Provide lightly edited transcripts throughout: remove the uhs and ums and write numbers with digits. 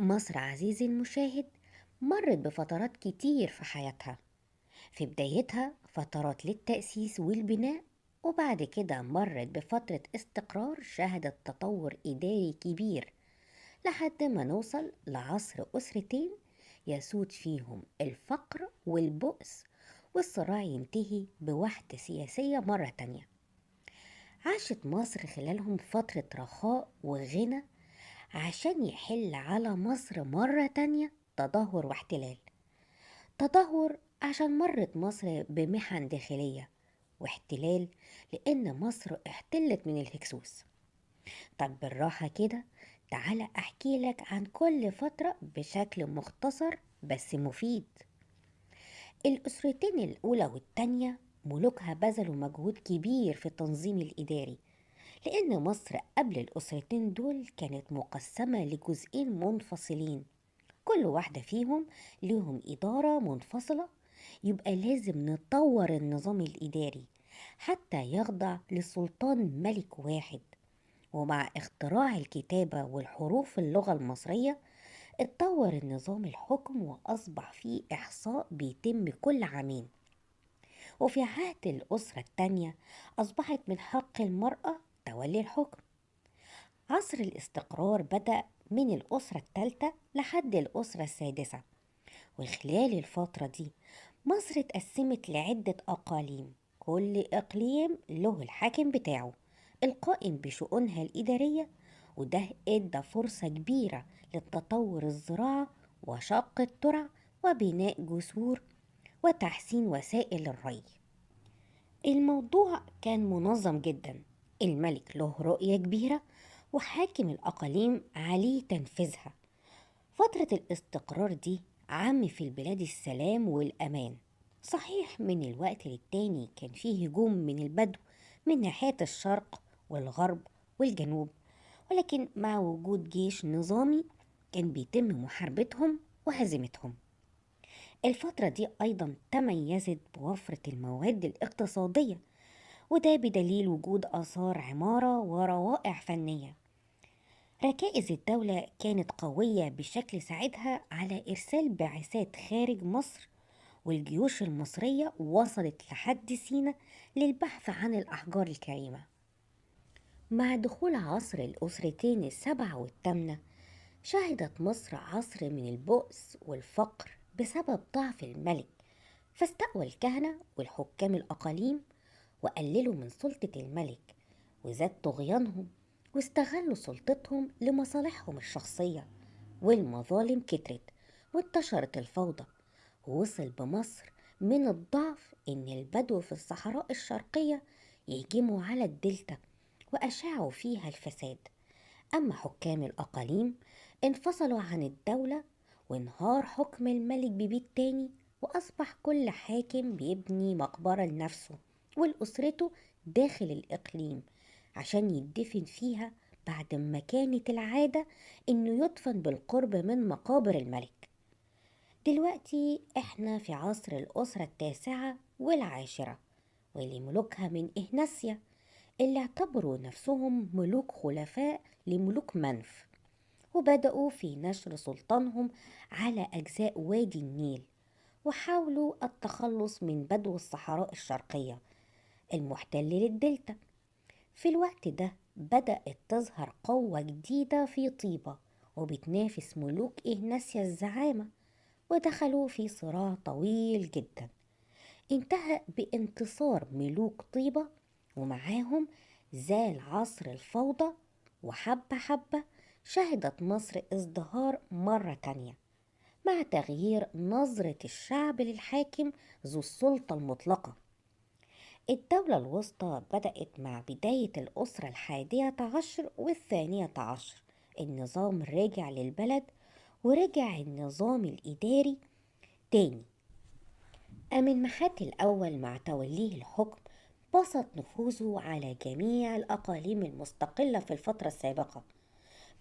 مصر عزيزي المشاهد مرت بفترات كتير في حياتها. في بدايتها فترات للتأسيس والبناء، وبعد كده مرت بفترة استقرار شهدت تطور إداري كبير لحد ما نوصل لعصر أسرتين يسود فيهم الفقر والبؤس، والصراع ينتهي بوحدة سياسية مرة تانية. عاشت مصر خلالهم فترة رخاء وغنى عشان يحل على مصر مرة تانية تدهور واحتلال. تدهور عشان مرت مصر بمحن داخلية، واحتلال لأن مصر احتلت من الهكسوس. طب بالراحة كده، تعالى أحكي لك عن كل فترة بشكل مختصر بس مفيد. الأسرتين الأولى والتانية ملوكها بذلوا مجهود كبير في التنظيم الإداري، لأن مصر قبل الأسرتين دول كانت مقسمة لجزئين منفصلين، كل واحدة فيهم ليهم إدارة منفصلة. يبقى لازم نطور النظام الإداري حتى يخضع لسلطان ملك واحد. ومع اختراع الكتابة والحروف اللغة المصرية اتطور النظام الحكم وأصبح فيه إحصاء بيتم كل عامين. وفي عهد الأسرة التانية أصبحت من حق المرأة تولي الحكم. عصر الاستقرار بدأ من الأسرة الثالثة لحد الأسرة السادسة، وخلال الفترة دي مصر اتقسمت لعدة أقاليم، كل إقليم له الحاكم بتاعه القائم بشؤونها الإدارية. وده ادى فرصة كبيرة للتطور الزراعة وشق الترع وبناء جسور وتحسين وسائل الري. الموضوع كان منظم جدا، الملك له رؤية كبيرة وحاكم الأقاليم عليه تنفيذها. فترة الاستقرار دي عم في البلاد السلام والأمان. صحيح من الوقت للتاني كان فيه هجوم من البدو من ناحية الشرق والغرب والجنوب، ولكن مع وجود جيش نظامي كان بيتم محاربتهم وهزيمتهم. الفترة دي أيضا تميزت بوفرة المواد الاقتصادية، وده بدليل وجود آثار عمارة وروائع فنية. ركائز الدولة كانت قوية بشكل ساعدها على إرسال بعثات خارج مصر، والجيوش المصرية وصلت لحد سينا للبحث عن الأحجار الكريمة. مع دخول عصر الأسرتين السبعة والثامنة شهدت مصر عصر من البؤس والفقر بسبب ضعف الملك، فاستقوى الكهنة والحكام الأقاليم وقللوا من سلطة الملك وزاد طغيانهم، واستغلوا سلطتهم لمصالحهم الشخصية، والمظالم كترت وانتشرت الفوضى. ووصل بمصر من الضعف إن البدو في الصحراء الشرقية يهجموا على الدلتا وأشاعوا فيها الفساد. أما حكام الأقاليم انفصلوا عن الدولة، وانهار حكم الملك ببيت تاني، وأصبح كل حاكم بيبني مقبرة لنفسه ولأسرته داخل الإقليم عشان يدفن فيها، بعد ما كانت العادة إنه يدفن بالقرب من مقابر الملك. دلوقتي احنا في عصر الأسرة التاسعة والعاشرة، واللي ملوكها من إهناسيا اللي اعتبروا نفسهم ملوك خلفاء لملوك منف، وبدأوا في نشر سلطانهم على أجزاء وادي النيل، وحاولوا التخلص من بدو الصحراء الشرقية المحتل للدلتا. في الوقت ده بدأت تظهر قوة جديدة في طيبة وبتنافس ملوك إهناسيا الزعامة، ودخلوا في صراع طويل جدا انتهى بانتصار ملوك طيبة، ومعاهم زال عصر الفوضى. وحبة حبة شهدت مصر ازدهار مرة تانية مع تغيير نظرة الشعب للحاكم ذو السلطة المطلقة. الدولة الوسطى بدأت مع بداية الأسرة الحادية عشر والثانية عشر، النظام رجع للبلد ورجع النظام الإداري تاني. أمن محات الأول مع توليه الحكم بسط نفوذه على جميع الأقاليم المستقلة في الفترة السابقة،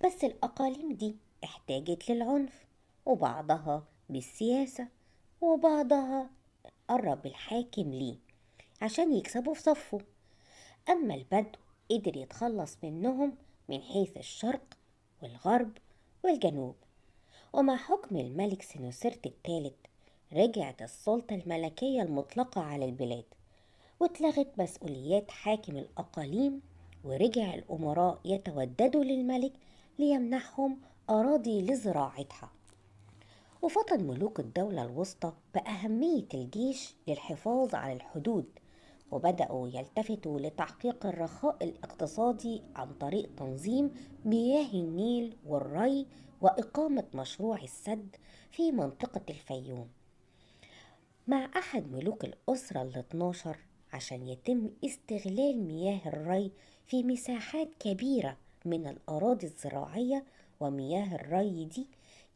بس الأقاليم دي احتاجت للعنف، وبعضها بالسياسة، وبعضها قرب الحاكم ليه عشان يكسبوا في صفه. أما البدو قدر يتخلص منهم من حيث الشرق والغرب والجنوب، ومع حكم الملك سنوسرت الثالث رجعت السلطة الملكية المطلقة على البلاد، واتلغت مسؤوليات حاكم الأقاليم، ورجع الأمراء يتوددوا للملك ليمنحهم أراضي لزراعتها. وفطن ملوك الدولة الوسطى بأهمية الجيش للحفاظ على الحدود، وبدأوا يلتفتوا لتحقيق الرخاء الاقتصادي عن طريق تنظيم مياه النيل والري وإقامة مشروع السد في منطقة الفيوم مع أحد ملوك الأسرة ال12 عشان يتم استغلال مياه الري في مساحات كبيرة من الأراضي الزراعية. ومياه الري دي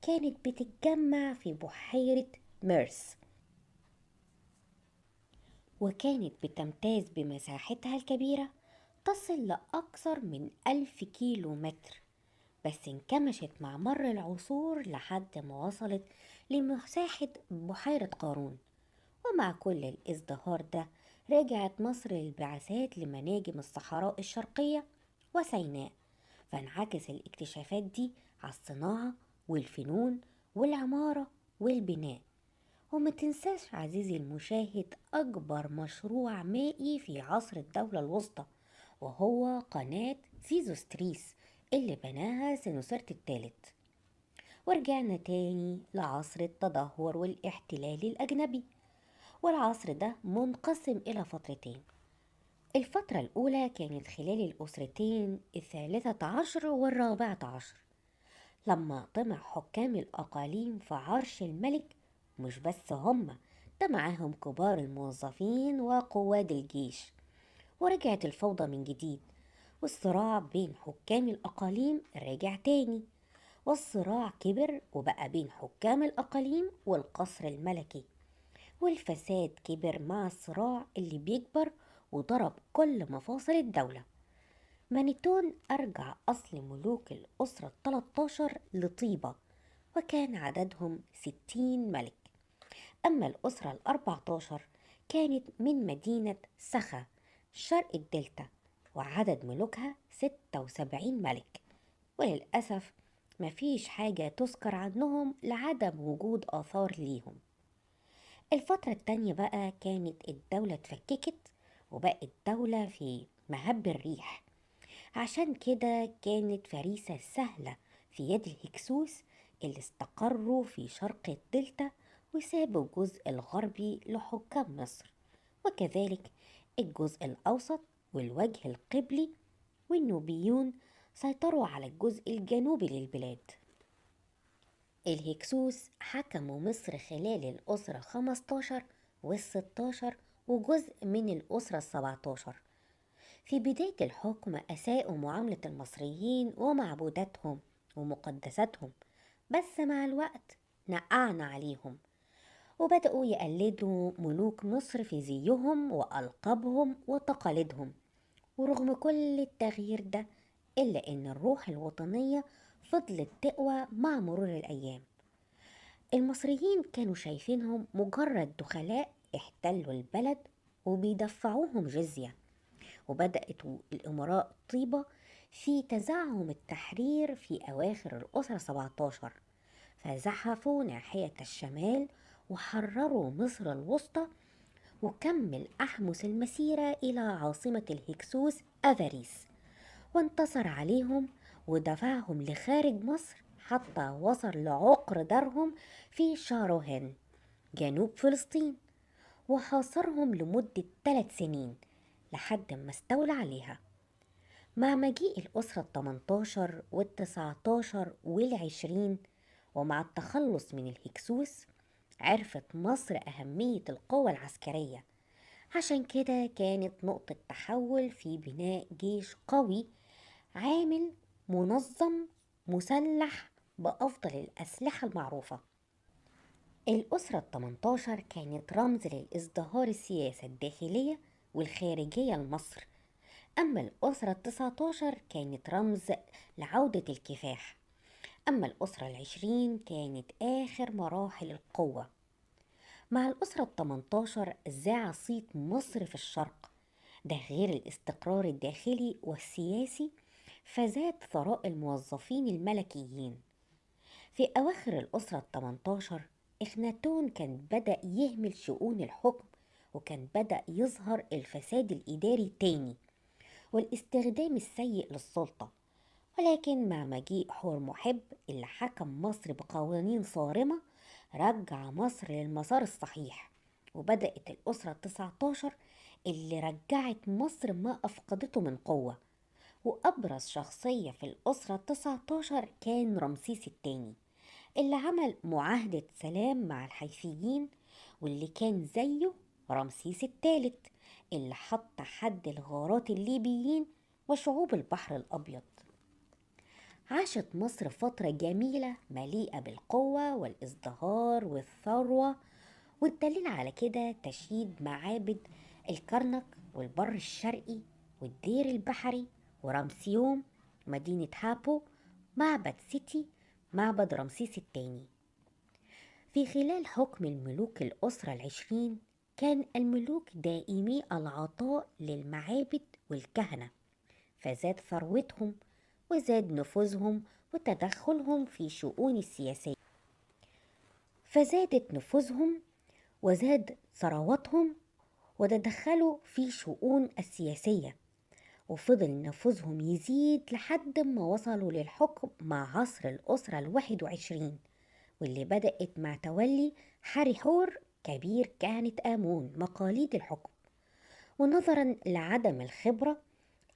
كانت بتتجمع في بحيرة ميرس، وكانت بتمتاز بمساحتها الكبيرة تصل لأكثر من 1000 كيلو متر، بس انكمشت مع مر العصور لحد ما وصلت لمساحة بحيرة قارون. ومع كل الازدهار ده رجعت مصر للبعثات لمناجم الصحراء الشرقية وسيناء، فانعكس الاكتشافات دي على الصناعة والفنون والعمارة والبناء. وما تنساش عزيزي المشاهد أكبر مشروع مائي في عصر الدولة الوسطى، وهو قناة سيزوستريس اللي بناها سنوسرت الثالث. ورجعنا تاني لعصر التدهور والاحتلال الأجنبي، والعصر ده منقسم إلى فترتين. الفترة الأولى كانت خلال الأسرتين الثالثة عشر والرابعة عشر، لما طمع حكام الأقاليم في عرش الملك. مش بس هما ده، معاهم كبار الموظفين وقواد الجيش، ورجعت الفوضى من جديد، والصراع بين حكام الأقاليم رجع تاني. والصراع كبر وبقى بين حكام الأقاليم والقصر الملكي، والفساد كبر مع الصراع اللي بيكبر وضرب كل مفاصل الدولة. مانيتون أرجع أصل ملوك الأسرة ال13 لطيبة، وكان عددهم 60 ملك. أما الأسرة ال14 كانت من مدينة سخا شرق الدلتا، وعدد ملوكها 76 ملك. وللأسف مفيش حاجة تذكر عنهم لعدم وجود آثار ليهم. الفترة التانية بقى كانت الدولة اتفككت وبقت دولة في مهب الريح، عشان كده كانت فريسة سهلة في يد الهكسوس اللي استقروا في شرق الدلتا، وسابوا الجزء الغربي لحكام مصر، وكذلك الجزء الأوسط والوجه القبلي. والنوبيون سيطروا على الجزء الجنوبي للبلاد. الهكسوس حكموا مصر خلال الأسرة 15 وال16 وجزء من الأسرة 17. في بداية الحكم أساءوا معاملة المصريين ومعبوداتهم ومقدساتهم، بس مع الوقت نقعنا عليهم، وبدأوا يقلدوا ملوك مصر في زيهم وألقابهم وتقاليدهم. ورغم كل التغيير ده إلا إن الروح الوطنية فضلت تقوى مع مرور الأيام. المصريين كانوا شايفينهم مجرد دخلاء احتلوا البلد وبيدفعوهم جزية. وبدأت الأمراء طيبة في تزعم التحرير في أواخر الأسرة 17، فزحفوا ناحية الشمال وحرروا مصر الوسطى. وكمل أحمس المسيرة إلى عاصمة الهكسوس أفاريس، وانتصر عليهم ودفعهم لخارج مصر حتى وصل لعقر دارهم في شاروهان جنوب فلسطين، وحاصرهم لمدة 3 سنين لحد ما استولى عليها. مع مجيء الأسرة ال18 وال19 وال20، ومع التخلص من الهكسوس، عرفت مصر أهمية القوة العسكرية. عشان كده كانت نقطة تحول في بناء جيش قوي عامل منظم مسلح بأفضل الأسلحة المعروفة. الأسرة ال18 كانت رمز للازدهار السياسة الداخلية والخارجية لمصر، أما الأسرة ال19 كانت رمز لعودة الكفاح. أما الأسرة ال20 كانت آخر مراحل القوة. مع الأسرة ال18 ذاع صيت مصر في الشرق، ده غير الاستقرار الداخلي والسياسي، فزاد ثراء الموظفين الملكيين. في أواخر الأسرة التمنتاشر إخناتون كان بدأ يهمل شؤون الحكم، وكان بدأ يظهر الفساد الإداري تاني والاستخدام السيء للسلطة. ولكن مع مجيء حور محب اللي حكم مصر بقوانين صارمة، رجع مصر للمسار الصحيح. وبدأت الأسرة التسعتاشر اللي رجعت مصر ما أفقدته من قوة. وأبرز شخصية في الأسرة التسعتاشر كان رمسيس الثاني، اللي عمل معاهدة سلام مع الحيثيين، واللي كان زيه رمسيس الثالث اللي حط حد لغارات الليبيين وشعوب البحر الأبيض. عاشت مصر فترة جميلة مليئة بالقوة والازدهار والثروة، والدليل على كده تشييد معابد الكرنك والبر الشرقي والدير البحري ورمسيوم، مدينة هابو، معبد سيتي، معبد رمسيس الثاني. في خلال حكم الملوك الأسرة العشرين كان الملوك دائمي العطاء للمعابد والكهنة، فزاد ثروتهم وزاد نفوذهم وتدخلهم في شؤون السياسية. فزادت نفوذهم وزاد ثروتهم وتدخلوا في شؤون السياسية، وفضل نفوذهم يزيد لحد ما وصلوا للحكم مع عصر الأسرة الواحد وعشرين، واللي بدأت مع تولي حورحور كبير كهنة آمون مقاليد الحكم. ونظرا لعدم الخبرة،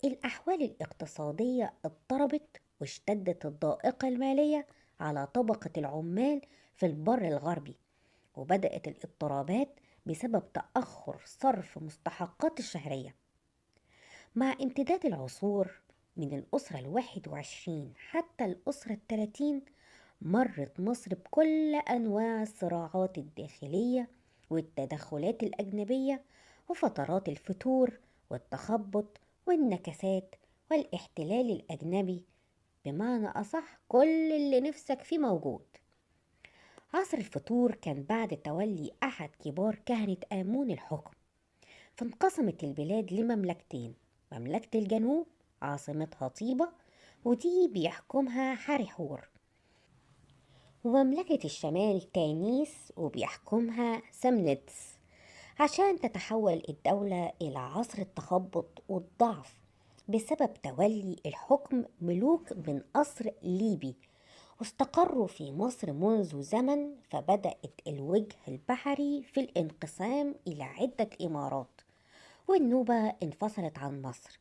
الأحوال الاقتصادية اضطربت واشتدت الضائقة المالية على طبقة العمال في البر الغربي، وبدأت الاضطرابات بسبب تأخر صرف مستحقات الشهرية. مع امتداد العصور من الأسرة الواحد وعشرين حتى الأسرة الثلاثين، مرت مصر بكل أنواع الصراعات الداخلية والتدخلات الأجنبية وفترات الفتور والتخبط والنكسات والاحتلال الأجنبي. بمعنى أصح كل اللي نفسك فيه موجود. عصر الفتور كان بعد تولي أحد كبار كهنة آمون الحكم، فانقسمت البلاد لمملكتين: مملكة الجنوب عاصمتها طيبة ودي بيحكمها حرحور، ومملكة الشمال تانيس وبيحكمها سمنتس. عشان تتحول الدولة إلى عصر التخبط والضعف بسبب تولي الحكم ملوك من أصل ليبي، واستقروا في مصر منذ زمن، فبدأت الوجه البحري في الانقسام إلى عدة إمارات، والنوبة انفصلت عن مصر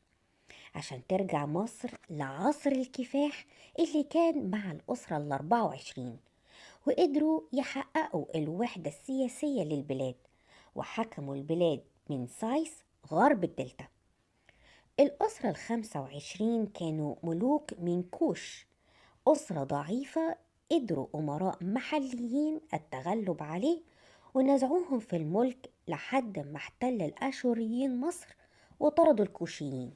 عشان ترجع مصر لعصر الكفاح اللي كان مع الأسرة الأربعة وعشرين، وقدروا يحققوا الوحدة السياسية للبلاد، وحكموا البلاد من سايس غرب الدلتا. الأسرة الخمسة وعشرين كانوا ملوك من كوش، أسرة ضعيفة قدروا أمراء محليين التغلب عليه ونزعوهم في الملك لحد ما احتل الآشوريين مصر وطردوا الكوشيين.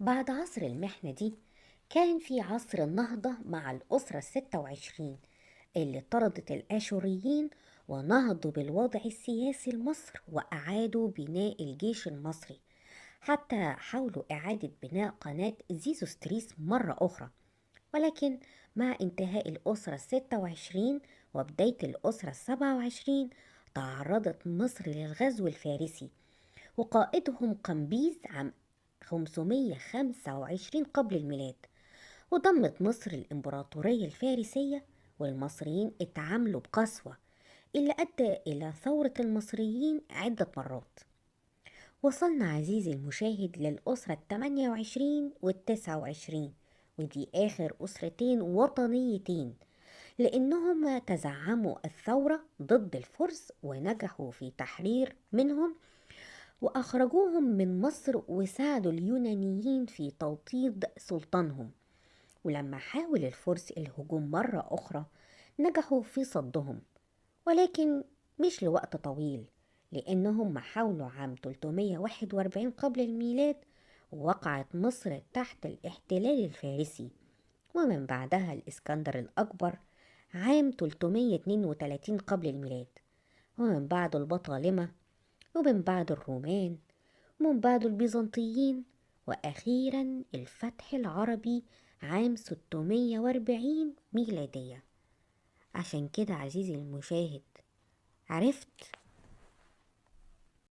بعد عصر المحنة دي كان في عصر النهضة مع الأسرة الستة وعشرين اللي طردت الآشوريين ونهضوا بالوضع السياسي لمصر وأعادوا بناء الجيش المصري، حتى حاولوا إعادة بناء قناة زيزوستريس مرة أخرى. ولكن مع انتهاء الأسرة الستة وعشرين وبداية الأسرة السبعة وعشرين تعرضت مصر للغزو الفارسي، وقائدهم قمبيز عام 525 قبل الميلاد، وضمت مصر الإمبراطورية الفارسية، والمصريين اتعاملوا بقسوة اللي أدى إلى ثورة المصريين عدة مرات. وصلنا عزيزي المشاهد للأسرة التمانية وعشرين والتسعة وعشرين، ودي آخر أسرتين وطنيتين، لأنهم تزعموا الثورة ضد الفرس ونجحوا في تحرير منهم وأخرجوهم من مصر، وساعدوا اليونانيين في توطيد سلطانهم. ولما حاول الفرس الهجوم مرة أخرى نجحوا في صدهم، ولكن مش لوقت طويل، لأنهم حاولوا عام 341 قبل الميلاد، ووقعت مصر تحت الاحتلال الفارسي، ومن بعدها الإسكندر الأكبر عام 332 قبل الميلاد، ومن بعده البطالمة، ومن بعد الرومان، ومن بعد البيزنطيين، وأخيرا الفتح العربي عام 640 ميلادية. عشان كده عزيزي المشاهد، عرفت